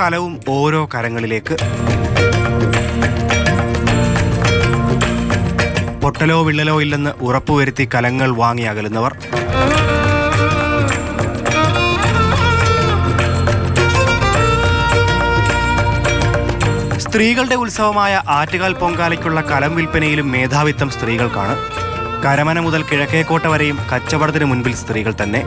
കലവും ഓരോ കരങ്ങളിലേക്ക്. പൊട്ടലോ വിള്ളലോ ഇല്ലെന്ന് ഉറപ്പുവരുത്തി കലങ്ങൾ വാങ്ങി അകലുന്നവർ. സ്ത്രീകളുടെ ഉത്സവമായ ആറ്റുകാൽ പൊങ്കാലയ്ക്കുള്ള കലം വിൽപ്പനയിലും മേധാവിത്വം സ്ത്രീകൾക്കാണ്. കരമന മുതൽ കിഴക്കേക്കോട്ട വരെയും കച്ചവടത്തിന് മുൻപിൽ സ്ത്രീകൾ തന്നെ.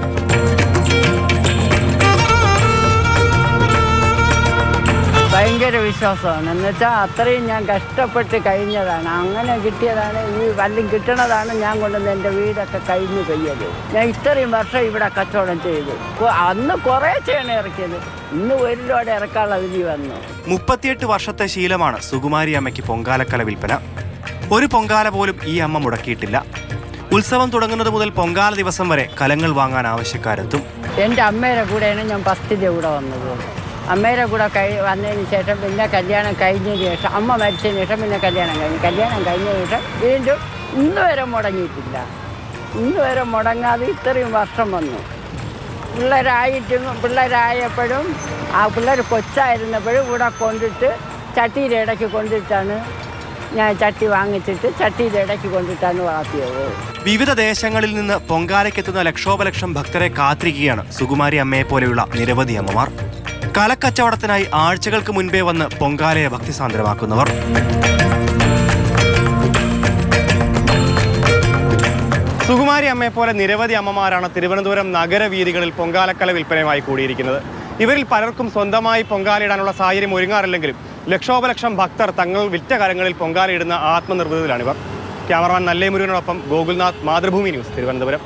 ഭയങ്കര വിശ്വാസമാണ്. എന്നുവെച്ചാൽ അത്രയും ഞാൻ കഷ്ടപ്പെട്ട് കഴിഞ്ഞതാണ്. അങ്ങനെ കിട്ടിയതാണ്, ഈ വല്ലതും കിട്ടണതാണ് ഞാൻ കൊണ്ടുവന്ന് എൻ്റെ വീടൊക്കെ കഴിഞ്ഞ് പെയ്യത്. ഞാൻ ഇത്രയും വർഷം ഇവിടെ കച്ചവടം ചെയ്തു. അന്ന് കുറേ ചേണ ഇറക്കിയത്, ഇന്ന് ഒരു ലോഡ് ഇറക്കാനുള്ള വിധി വന്നു. 38 വർഷത്തെ ശീലമാണ് സുകുമാരി അമ്മയ്ക്ക് പൊങ്കാലക്കല വിൽപ്പന. ഒരു പൊങ്കാല പോലും ഈ അമ്മ മുടക്കിയിട്ടില്ല. ഉത്സവം തുടങ്ങുന്നത് മുതൽ പൊങ്കാല ദിവസം വരെ കലങ്ങൾ വാങ്ങാൻ ആവശ്യക്കാരെത്തും. എൻ്റെ അമ്മയുടെ കൂടെയാണ് ഞാൻ ഫസ്റ്റിൻ്റെ കൂടെ വന്നത്. അമ്മയുടെ കൂടെ വന്നതിന് ശേഷം പിന്നെ കല്യാണം കഴിഞ്ഞതിന് ശേഷം, അമ്മ മരിച്ചതിന് ശേഷം പിന്നെ കല്യാണം കഴിഞ്ഞ ശേഷം വീണ്ടും ഇന്ന് വരെ മുടങ്ങിയിട്ടില്ല. ഇന്ന് വരെ മുടങ്ങാതെ ഇത്രയും വർഷം വന്നു. പിള്ളേരായപ്പോഴും ആ പിള്ളേർ കൊച്ചായിരുന്നപ്പോഴും ഇവിടെ കൊണ്ടിട്ട് ചട്ടിയുടെ ഇടയ്ക്ക് കൊണ്ടിട്ടാണ് ഞാൻ ചട്ടി വാങ്ങിച്ചിട്ട് ചട്ടിയുടെ ഇടയ്ക്ക് കൊണ്ടിട്ടാണ് വളർത്തിയത്. വിവിധ ദേശങ്ങളിൽ നിന്ന് പൊങ്കാലയ്ക്കെത്തുന്ന ലക്ഷോപലക്ഷം ഭക്തരെ കാത്തിരിക്കുകയാണ് സുകുമാരി അമ്മയെ പോലെയുള്ള നിരവധി അമ്മമാർ. കലക്കച്ചവടത്തിനായി ആഴ്ചകൾക്ക് മുൻപേ വന്ന് പൊങ്കാലയെ ഭക്തിസാന്ദ്രമാക്കുന്നവർ. സുകുമാരി അമ്മയെ പോലെ നിരവധി അമ്മമാരാണ് തിരുവനന്തപുരം നഗരവീഥികളിൽ പൊങ്കാലക്കല വിൽപ്പനയുമായി കൂടിയിരിക്കുന്നത്. ഇവരിൽ പലർക്കും സ്വന്തമായി പൊങ്കാലയിടാനുള്ള സാഹചര്യം ഒരുങ്ങാറില്ലെങ്കിലും ലക്ഷോപലക്ഷം ഭക്തർ തങ്ങൾ വിറ്റ കരങ്ങളിൽ പൊങ്കാലയിടുന്ന ആത്മനിർവൃതിയിലാണിവർ. ക്യാമറമാൻ നല്ലേ മുരുകനോടൊപ്പം ഗോകുൽനാഥ്, മാതൃഭൂമി ന്യൂസ്, തിരുവനന്തപുരം.